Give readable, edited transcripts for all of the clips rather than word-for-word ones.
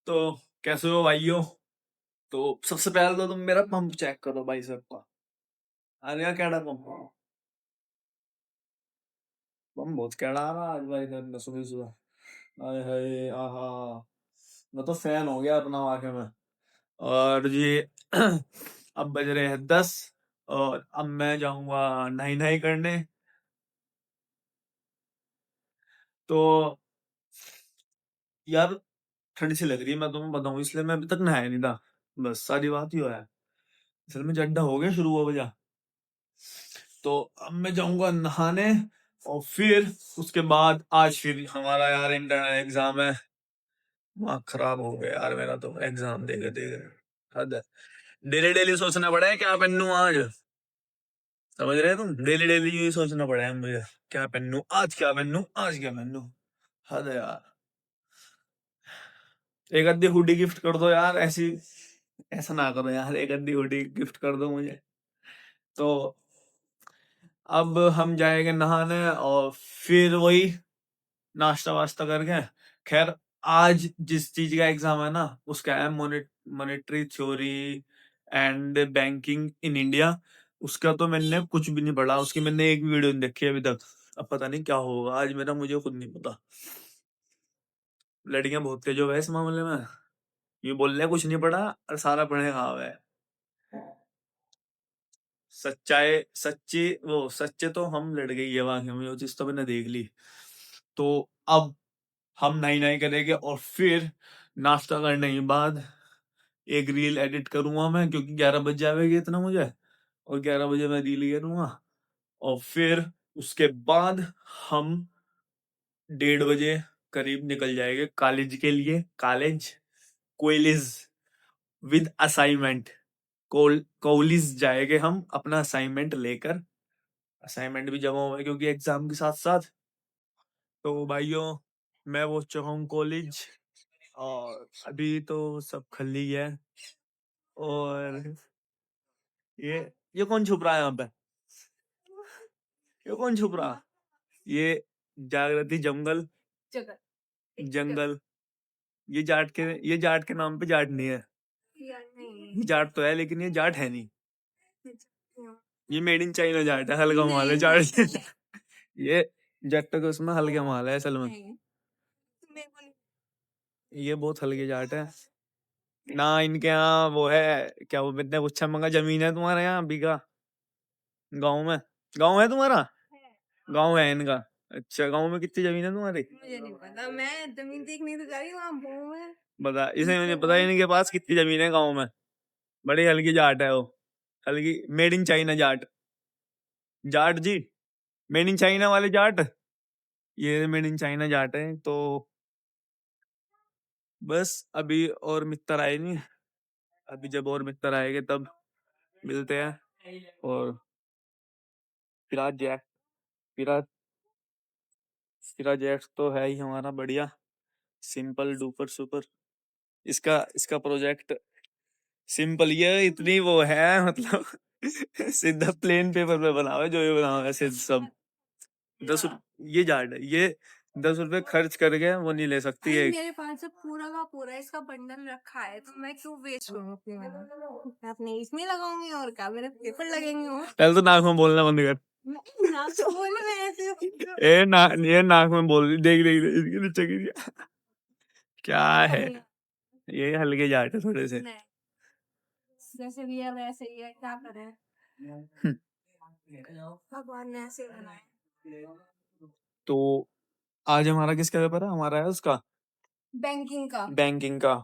तो कैसे हो भाइयों? तो सबसे पहले तो तुम मेरा पंप चेक करो भाई सबका। आ गया कैडा पंप? पंप बहुत कैडा आ रहा आज भाई इधर सुबह सुबह। आए हाय आहा। मैं तो फैन हो गया अपना वाकई में। और ये अब बज रहे हैं 10। और अब मैं जाऊंगा नहाई नहाई करने। तो यार ठंड सी लग रही है, मैं तुम्हें बताऊं, इसलिए मैं अभी तक नहाया नहीं था। बस सारी बात ही है। असल में जड्डा हो गया शुरू हो वजह। तो अब मैं जाऊंगा नहाने। और फिर उसके बाद आज फिर हमारा यार इंटरनल एग्जाम है। दिमाग खराब हो गया यार मेरा तो एग्जाम देखे देखे। हद है। डेली डेली सोचना पड़ा है क्या पहनूं आज। समझ रहे हो तुम? डेली डेली यही सोचना पड़ा है मुझे। क्या पहनूं आज, क्या पहनूं आज, क्या पहनूं। हद है यार। एक अद्धी हुडी गिफ्ट कर दो यार ऐसी। ऐसा ना करो यार, एक अद्धी हुडी गिफ्ट कर दो मुझे। तो अब हम जाएंगे नहाने और फिर वही नाश्ता वास्ता करके। खैर, आज जिस चीज का एग्जाम है ना उसका है monetary theory and banking in India. उसका तो मैंने कुछ भी नहीं पढ़ा, उसकी मैंने एक भी वीडियो नहीं देखी अभी तक। अब पता नहीं क्या होगा आज मेरा, मुझे खुद नहीं पता। लड़कियां बहुत तेज हो गए इस मामले में। ये बोल रहे हैं कुछ नहीं पढ़ा और सारा पढ़े कहाँ हुआ है। सच्चाई सच्ची वो सच्चे तो हम लड़ गई है वाकई में, वो चीज तो मैंने देख ली। तो अब हम नाई नाई करेंगे और फिर नाश्ता करने के बाद एक रील एडिट करूंगा मैं, क्योंकि 11 बज जाएगा इतना मुझे। और 11 बजे मैं रील करूंगा। और फिर उसके बाद हम 1:30 बजे करीब निकल जाएंगे कॉलेज के लिए। College quiz with assignment. College जाएंगे हम अपना असाइनमेंट लेकर। असाइनमेंट भी जमा हुआ है क्योंकि एग्जाम के साथ साथ। तो भाइयों, मैं पहुंच चुका हूँ कॉलेज। और अभी तो सब खाली है। और ये ये कौन छुप रहा है यहाँ पे? ये कौन छुप रहा? ये जागृति जंगल जंगल। ये जाट के नाम पे जाट नहीं है। ये जाट तो है लेकिन ये जाट है नहीं। ये मेड इन चाइना जाट है, हल्का माल है जाट। ये जट के उसमें हल्का माल है असल में। ये बहुत हल्के जाट है ना। इनके यहाँ वो है क्या, वो इतने गुच्छा मंगा जमीन है तुम्हारे यहाँ बीघा गाँव में? गाँव है तुम्हारा? गाँव है इनका। अच्छा, गाँव में कितनी जमीन है तुम्हारी? मुझे नहीं पता, मैं जमीन देखने तो जा रही हूँ वहाँ गाँव में। बता, इसे मुझे पता है इनके पास कितनी जमीन है गाँव में। बड़ी हल्की जाट है वो। हल्की made in China Jat. Jat ji, made in China वाले जाट। ये मेड इन चाइना जाट है। तो बस अभी और मित्र आए नहीं। अभी जब और मित्र आएंगे तब मिलते हैं। और फिराज जैक फिराज फिराज जैक्स तो है ही हमारा बढ़िया। Simple duper super. इसका इसका प्रोजेक्ट सिंपल, ये इतनी वो है मतलब। सीधा प्लेन पेपर पे बना हुआ है, जो ये बना हुआ है सिर्फ सब। 10 ये जाट है ये। 10 रुपए खर्च करके वो नहीं ले सकती है। मेरे पास तो पूरा का पूरा इसका बंडल रखा है, तो मैं क्यों वेस्ट करूं अपनी मेहनत? मैं अपने इसमें लगाऊंगी और क्या मेरे पेपर लगेंगे। और पहले तो नाक में बोलना बंद कर। नाक से बोल मैं ऐसे। ये नाक में बोल रही, देख देख देख, इसके नीचे गिर। क्या है? ये हल्के जाट है थोड़े से। जैसे भी है वैसे ही है, क्या करें। भगवान ने ऐसे बनाया। तो आज हमारा किसका पेपर है? हमारा है उसका बैंकिंग का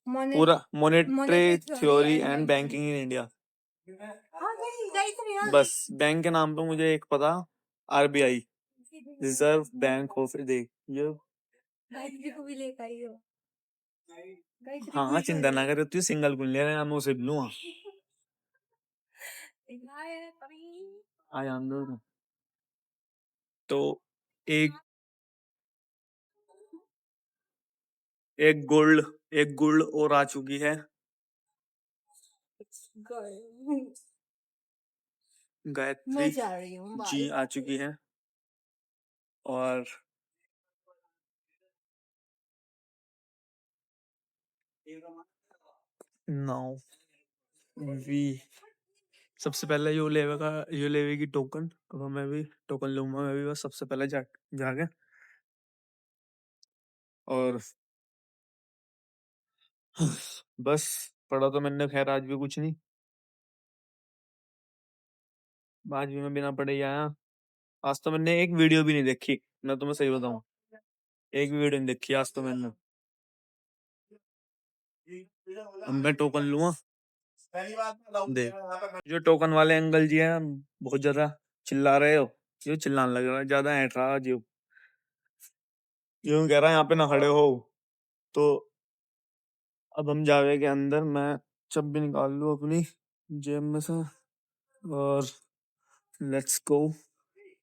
पूरा monetary theory and banking in India. बस बैंक के नाम पे मुझे एक पता, आरबीआई, रिजर्व बैंक ऑफ देख ये। गायत्री को भी लेकर आई हो। हाँ, चिंता ना करे, तू सिंगल कुल ले रहा, मैं उसे लूंगा। आ जान दो। तो एक एक गुड़ और आ चुकी है। गायत्री जी आ चुकी है। और नाउ वी सबसे पहले यो लेवेगी टोकन, तो मैं भी टोकन लूंगा, मैं भी बस सबसे पहले जाके और बस पढ़ा तो मैंने खैर आज भी कुछ नहीं, आज भी मैं बिना पढ़े ही आया। आज तो मैंने एक वीडियो भी नहीं देखी, मैं तुम्हें सही बताऊं, एक भी वीडियो नहीं देखी आज तो मैंने। अब मैं टोकन लूंगा। देख, जो टोकन वाले अंकल जी हैं बहुत ज्यादा चिल्ला रहे हो, क्यों चिल्लाने लग रहा है, ज्यादा ऐठ रहा है जो, यूं कह रहा है यहाँ पे ना खड़े हो। तो अब हम जावे के अंदर, मैं चाबी निकाल लूं अपनी जेब में से और लेट्स गो।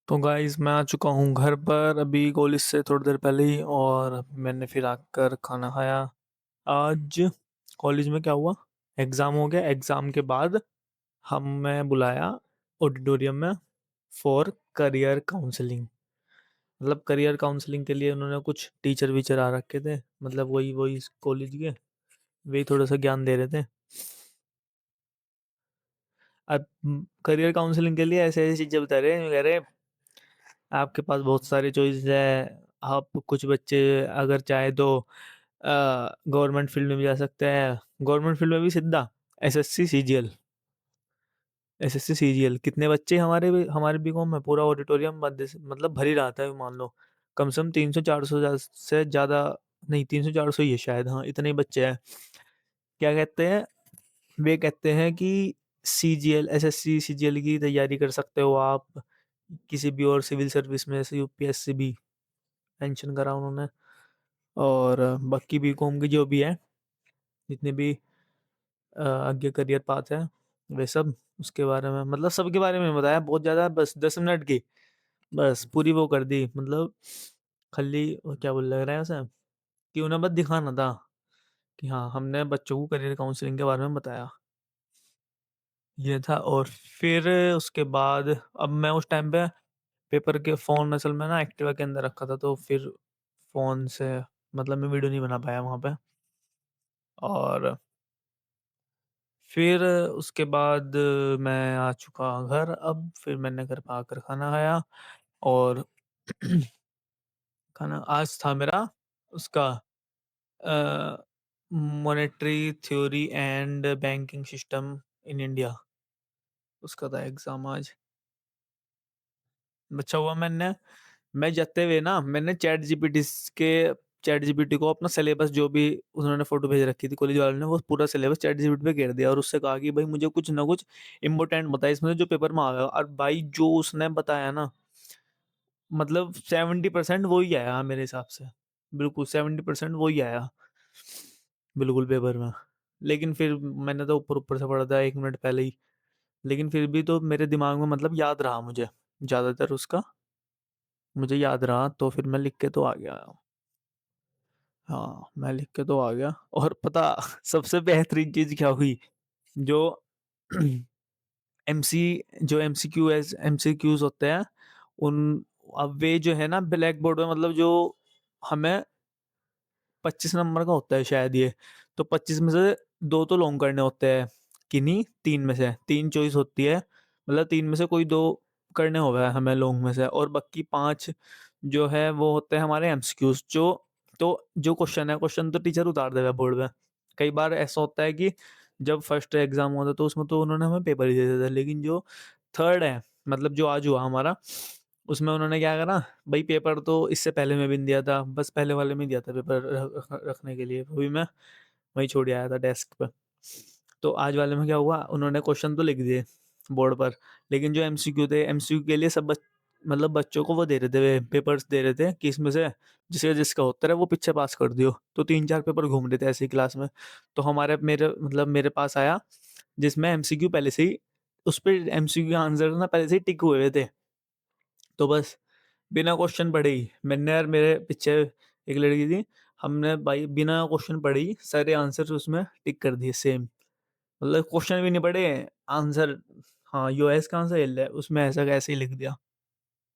तो गाइस मैं आ चुका हूँ घर पर अभी कॉलेज से थोड़ी देर पहले ही, और मैंने फिर आकर खाना खाया। आज कॉलेज में क्या हुआ, एग्ज़ाम हो गया, एग्ज़ाम के बाद हमें बुलाया ऑडिटोरियम में फॉर करियर काउंसलिंग। मतलब करियर काउंसलिंग के लिए उन्होंने कुछ टीचर वीचर आ रखे थे, मतलब वही वही कॉलेज के, वही थोड़ा सा ज्ञान दे रहे थे। अब करियर काउंसलिंग के लिए ऐसे ऐसी चीज़ें बता रहे हैं, कह रहे आपके पास बहुत सारे चॉइस है, आप कुछ बच्चे अगर चाहे तो गवर्नमेंट फील्ड में भी जा सकते हैं, गवर्नमेंट फील्ड में भी सीधा एसएससी सीजीएल, एसएससी सीजीएल। कितने बच्चे हमारे बीकॉम में, पूरा ऑडिटोरियम मतलब भर ही रहा था, मान लो कम से कम 300 400 से ज़्यादा, नहीं 300 400 ही है शायद, हाँ इतने ही बच्चे हैं। क्या कहते हैं, वे कहते हैं कि सीजीएल एसएससी सीजीएल की तैयारी कर सकते हो आप किसी भी और सिविल सर्विस में, जैसे यूपीएससी भी मेंशन करा उन्होंने, और बाकी बीकॉम की जो भी है, जितने भी आगे करियर पाथ है वे सब, उसके बारे में मतलब सबके बारे में बताया, बहुत ज़्यादा, बस 10 मिनट की बस पूरी वो कर दी, मतलब खाली वो क्या बोल लग रहा है उसे, कि उन्हें बस दिखाना था कि हाँ हमने बच्चों को करियर काउंसलिंग के बारे में बताया, ये था। और फिर उसके बाद अब मैं उस टाइम पे पेपर के फ़ोन असल में ना एक्टिवा के अंदर रखा था, तो फिर फ़ोन से मतलब मैं वीडियो नहीं बना पाया वहाँ पे। और फिर उसके बाद मैं आ चुका घर, अब फिर मैंने घर पे आकर खाना खाया, और खाना आज था मेरा उसका monetary theory and banking system in India, उसका था एग्ज़ाम आज। अच्छा हुआ मैं जाते हुए ना मैंने चैट जीपीटी को अपना सिलेबस जो भी उन्होंने फोटो भेज रखी थी कॉलेज वालों ने, वो पूरा सिलेबस चैट जीपीटी पे घेर दिया और उससे कहा कि भाई मुझे कुछ ना कुछ इंपॉर्टेंट बताया इसमें जो पेपर में आएगा, और भाई जो उसने बताया ना, मतलब 70% वो ही आया मेरे हिसाब से, बिल्कुल 70% वो ही आया बिल्कुल पेपर में। लेकिन फिर मैंने तो ऊपर ऊपर से पढ़ा था 1 मिनट पहले ही, लेकिन फिर भी तो मेरे दिमाग में मतलब याद रहा मुझे, ज़्यादातर उसका मुझे याद रहा, तो फिर मैं लिख के तो आ गया। हाँ मैं लिख के तो आ गया, और पता सबसे बेहतरीन चीज़ क्या हुई, जो एमसी जो एमसीक्यूज होते हैं उन, अब वे जो है ना ब्लैक बोर्ड में, मतलब जो हमें 25 नंबर का होता है शायद ये, तो 25 में से दो तो लॉन्ग करने होते हैं, किन्हीं तीन में से तीन चॉइस होती है, मतलब तीन में से कोई दो करने हो गया हमें लॉन्ग में से, और बाकी पांच जो है वो होते हैं हमारे एमसीक्यूज। तो जो क्वेश्चन है, क्वेश्चन तो टीचर उतार देगा बोर्ड में। कई बार ऐसा होता है कि जब फर्स्ट एग्जाम होता है तो उसमें तो उन्होंने हमें पेपर ही दे दिया था, लेकिन जो थर्ड है, मतलब जो आज हुआ हमारा, उसमें उन्होंने क्या करा, भाई पेपर तो इससे पहले में भी नहीं दिया था, बस पहले वाले में ही दिया था पेपर रखने के लिए, वो भी मैं वहीं छोड़ आया था डेस्क पे। तो आज वाले में क्या हुआ, उन्होंने क्वेश्चन तो लिख दिए बोर्ड पर, लेकिन जो एमसीक्यू थे, एमसीक्यू के लिए मतलब बच्चों को वो दे रहे थे, पेपर्स दे रहे थे कि इसमें से जिसका जिसका उत्तर है वो पीछे पास कर दियो, तो 3 4 पेपर घूम रहे थे ऐसे ही क्लास में। तो मेरे पास आया जिसमें एमसीक्यू पहले से ही, उस पर एमसीक्यू के आंसर ना पहले से ही टिक हुए थे, तो बस बिना क्वेश्चन पढ़े ही मैंने और मेरे पीछे एक लड़की थी, हमने भाई बिना क्वेश्चन पढ़े ही सारे आंसर उसमें टिक कर दिए सेम, मतलब क्वेश्चन भी नहीं पढ़े, आंसर, हाँ यूएस का आंसर हिल है उसमें, ऐसा कैसे ही लिख दिया,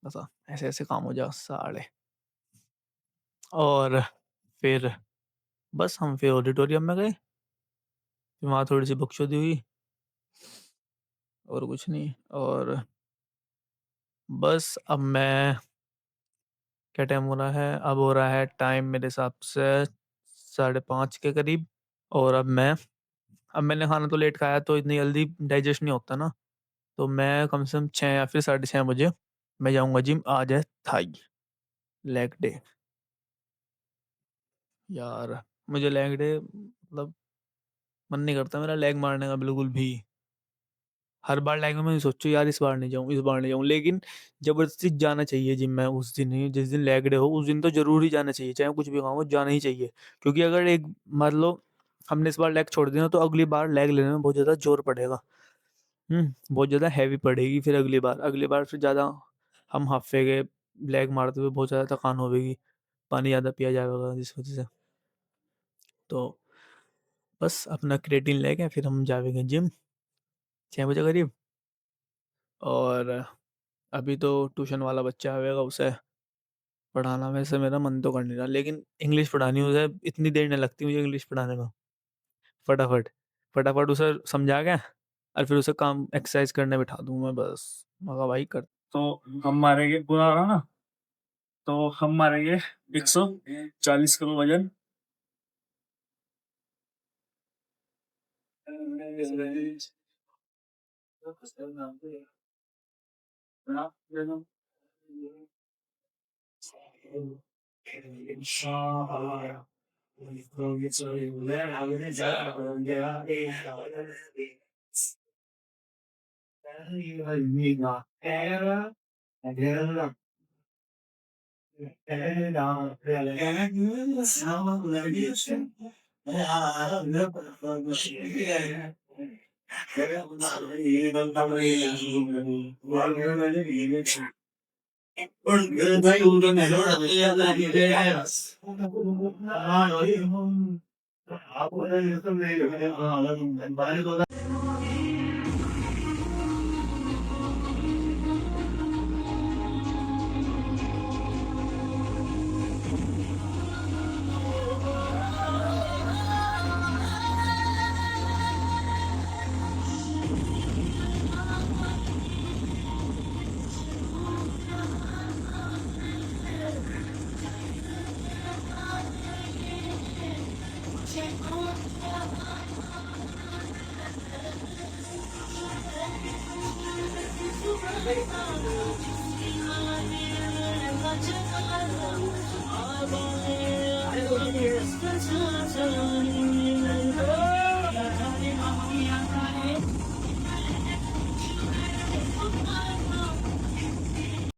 बता ऐसे ऐसे काम हो जाओ साले। और फिर बस हम फिर ऑडिटोरियम में गए, फिर वहाँ थोड़ी-सी बकचोदी हुई और कुछ नहीं। और बस अब मैं क्या टाइम हो रहा है? अब हो रहा है टाइम मेरे हिसाब से 5:30 के करीब। और अब मैंने खाना तो लेट खाया तो इतनी जल्दी डाइजेस्ट नहीं होता ना, तो मैं कम से कम 6 या फिर साढ़े 6 बजे मैं जाऊँगा जिम। आज है थाई लेग डे। यार मुझे लेग डे मतलब मन नहीं करता मेरा लेग मारने का बिल्कुल भी। हर बार लेग में मैं सोचूं यार इस बार नहीं जाऊँ, इस बार नहीं जाऊँ, लेकिन जबरदस्ती जाना चाहिए जिम में। उस दिन ही जिस दिन लेग डे हो उस दिन तो जरूर ही जाना चाहिए, चाहे कुछ भी खाओ जाना ही चाहिए। क्योंकि अगर एक मान लो हमने इस बार लेग छोड़ दिया तो अगली बार लेग लेने में बहुत ज्यादा जोर पड़ेगा। बहुत ज्यादा हैवी पड़ेगी फिर अगली बार फिर ज्यादा हम हाफे के लेग मारते हुए बहुत ज्यादा थकान होगी, पानी ज्यादा पिया जाएगा जिस वजह से। तो बस अपना क्रिएटिन लेके फिर हम जाएंगे जिम 6 बजे करीब। और अभी तो ट्यूशन वाला बच्चा आएगा, उसे पढ़ाना वैसे मेरा मन तो कर नहीं रहा, लेकिन इंग्लिश पढ़ानी उसे इतनी देर नहीं लगती मुझे इंग्लिश पढ़ाने में। फटाफट फटाफट उसे समझा के और फिर उसे काम एक्सरसाइज करने बिठा दूं मैं, बस मगा भाई कर। तो हम मारेंगे पूरा रहा ना, तो हम मारेंगे 140 किलो वजन।